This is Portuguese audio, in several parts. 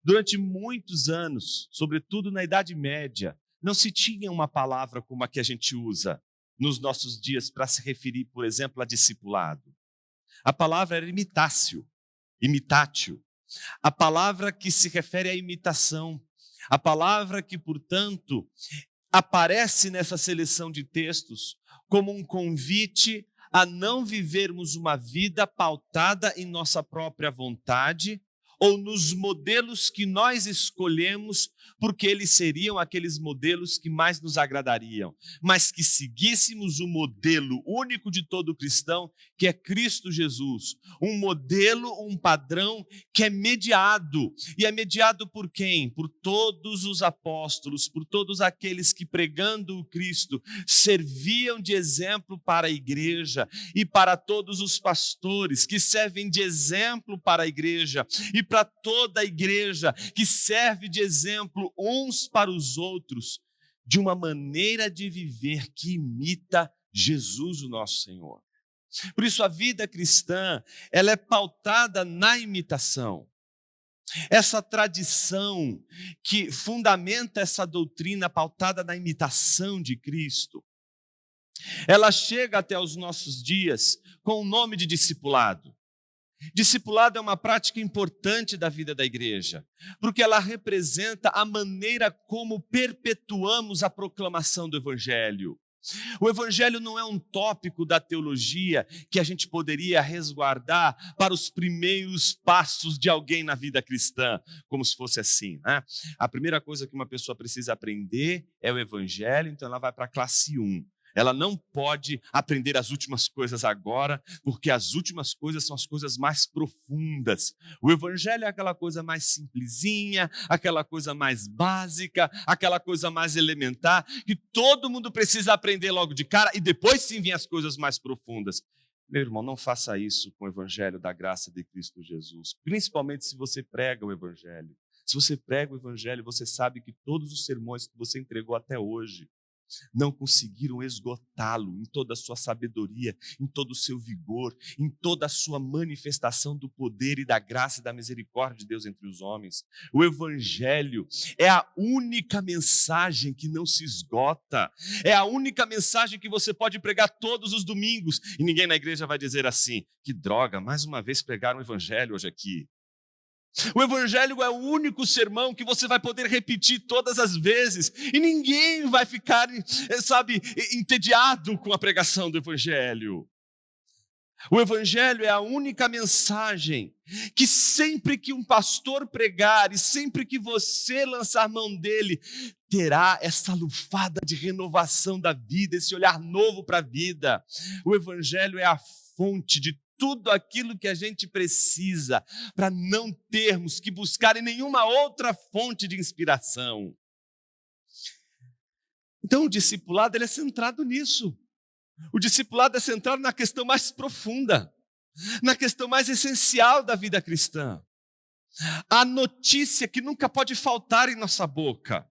Durante muitos anos, sobretudo na Idade Média, não se tinha uma palavra como a que a gente usa nos nossos dias para se referir, por exemplo, a discipulado. A palavra era imitatio. A palavra que se refere à imitação. A palavra que, portanto, aparece nessa seleção de textos como um convite a não vivermos uma vida pautada em nossa própria vontade ou nos modelos que nós escolhemos, porque eles seriam aqueles modelos que mais nos agradariam, mas que seguíssemos o modelo único de todo cristão, que é Cristo Jesus, um modelo, um padrão que é mediado, e é mediado por quem? Por todos os apóstolos, por todos aqueles que, pregando o Cristo, serviam de exemplo para a igreja e para todos os pastores que servem de exemplo para a igreja e para toda a igreja que serve de exemplo uns para os outros, de uma maneira de viver que imita Jesus, o nosso Senhor. Por isso a vida cristã, ela é pautada na imitação. Essa tradição que fundamenta essa doutrina pautada na imitação de Cristo, ela chega até os nossos dias com o nome de discipulado. Discipulado é uma prática importante da vida da igreja, porque ela representa a maneira como perpetuamos a proclamação do Evangelho. O Evangelho não é um tópico da teologia que a gente poderia resguardar para os primeiros passos de alguém na vida cristã, como se fosse assim, né? A primeira coisa que uma pessoa precisa aprender é o Evangelho, então ela vai para a classe 1. Ela não pode aprender as últimas coisas agora, porque as últimas coisas são as coisas mais profundas. O Evangelho é aquela coisa mais simplesinha, aquela coisa mais básica, aquela coisa mais elementar, que todo mundo precisa aprender logo de cara, e depois sim vêm as coisas mais profundas. Meu irmão, não faça isso com o Evangelho da graça de Cristo Jesus, principalmente se você prega o Evangelho. Se você prega o Evangelho, você sabe que todos os sermões que você entregou até hoje não conseguiram esgotá-lo em toda a sua sabedoria, em todo o seu vigor, em toda a sua manifestação do poder e da graça e da misericórdia de Deus entre os homens. O Evangelho é a única mensagem que não se esgota, é a única mensagem que você pode pregar todos os domingos, e ninguém na igreja vai dizer assim: que droga, mais uma vez pregaram o Evangelho hoje aqui. O Evangelho é o único sermão que você vai poder repetir todas as vezes e ninguém vai ficar, entediado com a pregação do Evangelho. O Evangelho é a única mensagem que sempre que um pastor pregar e sempre que você lançar mão dele, terá essa lufada de renovação da vida, esse olhar novo para a vida. O Evangelho é a fonte de tudo aquilo que a gente precisa para não termos que buscar em nenhuma outra fonte de inspiração. Então o discipulado ele é centrado nisso. O discipulado é centrado na questão mais profunda, na questão mais essencial da vida cristã. A notícia que nunca pode faltar em nossa boca.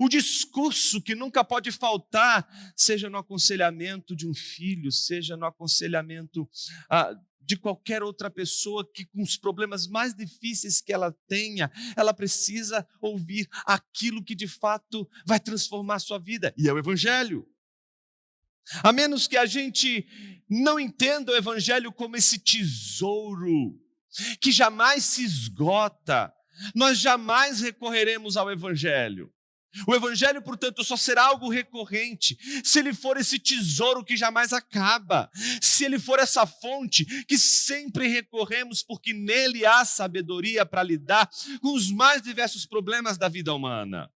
O discurso que nunca pode faltar, seja no aconselhamento de um filho, seja no aconselhamento de qualquer outra pessoa que, com os problemas mais difíceis que ela tenha, ela precisa ouvir aquilo que de fato vai transformar a sua vida, e é o Evangelho. A menos que a gente não entenda o Evangelho como esse tesouro que jamais se esgota, nós jamais recorreremos ao Evangelho. O Evangelho, portanto, só será algo recorrente se ele for esse tesouro que jamais acaba, se ele for essa fonte que sempre recorremos, porque nele há sabedoria para lidar com os mais diversos problemas da vida humana.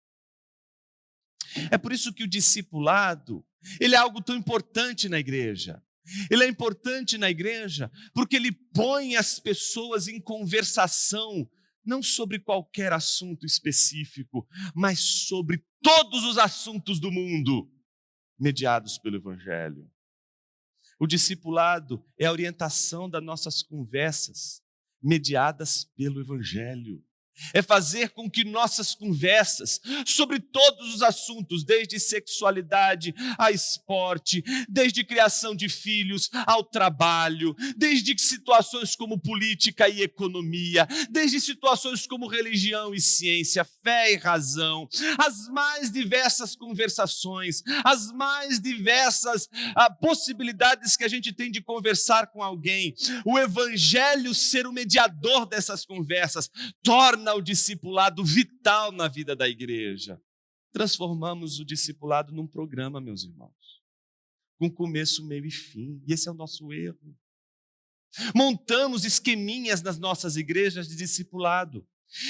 É por isso que o discipulado, ele é algo tão importante na igreja. Ele é importante na igreja porque ele põe as pessoas em conversação, não sobre qualquer assunto específico, mas sobre todos os assuntos do mundo, mediados pelo Evangelho. O discipulado é a orientação das nossas conversas, mediadas pelo Evangelho. é fazer com que nossas conversas sobre todos os assuntos, desde sexualidade a esporte, desde criação de filhos ao trabalho, desde situações como política e economia, desde situações como religião e ciência, fé e razão, as mais diversas conversações, as mais diversas possibilidades que a gente tem de conversar com alguém, o evangelho ser o mediador dessas conversas, torna o discipulado vital na vida da igreja. Transformamos o discipulado num programa, meus irmãos, com começo, meio e fim, e esse é o nosso erro. Montamos esqueminhas nas nossas igrejas de discipulado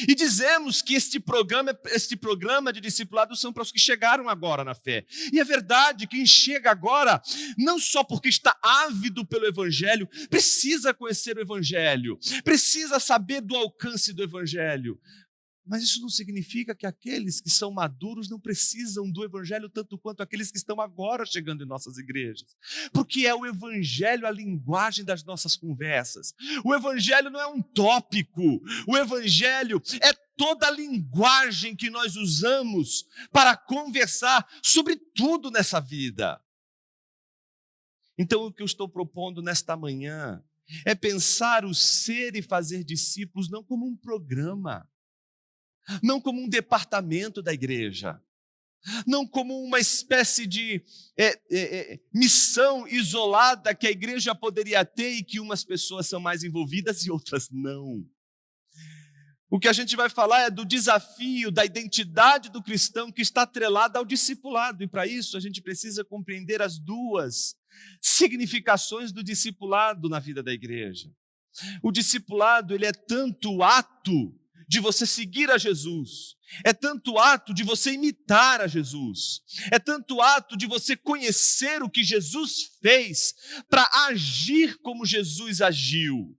e dizemos que este programa de discipulado são para os que chegaram agora na fé. E é verdade, quem chega agora, não só porque está ávido pelo evangelho, precisa conhecer o evangelho, precisa saber do alcance do evangelho. Mas isso não significa que aqueles que são maduros não precisam do evangelho tanto quanto aqueles que estão agora chegando em nossas igrejas. Porque é o evangelho a linguagem das nossas conversas. O evangelho não é um tópico. O evangelho é toda a linguagem que nós usamos para conversar sobre tudo nessa vida. Então, o que eu estou propondo nesta manhã é pensar o ser e fazer discípulos não como um programa, não como um departamento da igreja, não como uma espécie de missão isolada que a igreja poderia ter e que umas pessoas são mais envolvidas e outras não. O que a gente vai falar é do desafio da identidade do cristão que está atrelada ao discipulado, e para isso a gente precisa compreender as duas significações do discipulado na vida da igreja. O discipulado, ele é tanto ato de você seguir a Jesus, é tanto ato de você imitar a Jesus, é tanto ato de você conhecer o que Jesus fez para agir como Jesus agiu.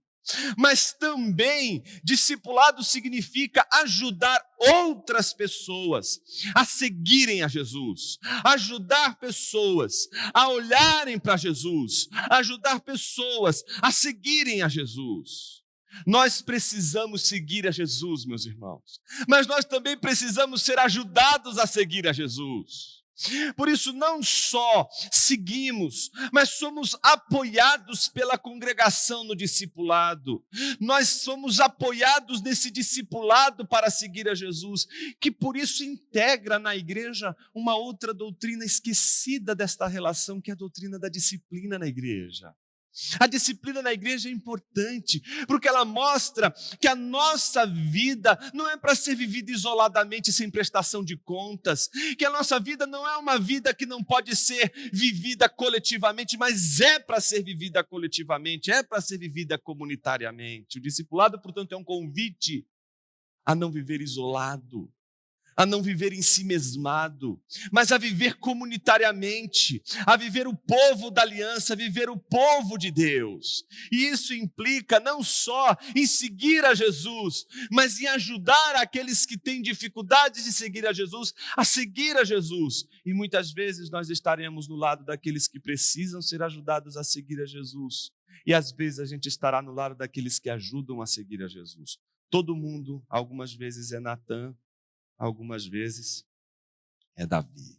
Mas também discipulado significa ajudar outras pessoas a seguirem a Jesus, ajudar pessoas a olharem para Jesus, ajudar pessoas a seguirem a Jesus. Nós precisamos seguir a Jesus, meus irmãos, mas nós também precisamos ser ajudados a seguir a Jesus. Por isso, não só seguimos, mas somos apoiados pela congregação no discipulado. Nós somos apoiados nesse discipulado para seguir a Jesus, que por isso integra na igreja uma outra doutrina esquecida desta relação, que é a doutrina da disciplina na igreja. A disciplina na igreja é importante, porque ela mostra que a nossa vida não é para ser vivida isoladamente, sem prestação de contas, que a nossa vida não é uma vida que não pode ser vivida coletivamente, mas é para ser vivida coletivamente, é para ser vivida comunitariamente. O discipulado, portanto, é um convite a não viver isolado, a não viver em si mesmado, mas a viver comunitariamente, a viver o povo da aliança, a viver o povo de Deus. E isso implica não só em seguir a Jesus, mas em ajudar aqueles que têm dificuldades de seguir a Jesus, a seguir a Jesus. E muitas vezes nós estaremos no lado daqueles que precisam ser ajudados a seguir a Jesus. E às vezes a gente estará no lado daqueles que ajudam a seguir a Jesus. Todo mundo, algumas vezes é Natan, algumas vezes é Davi.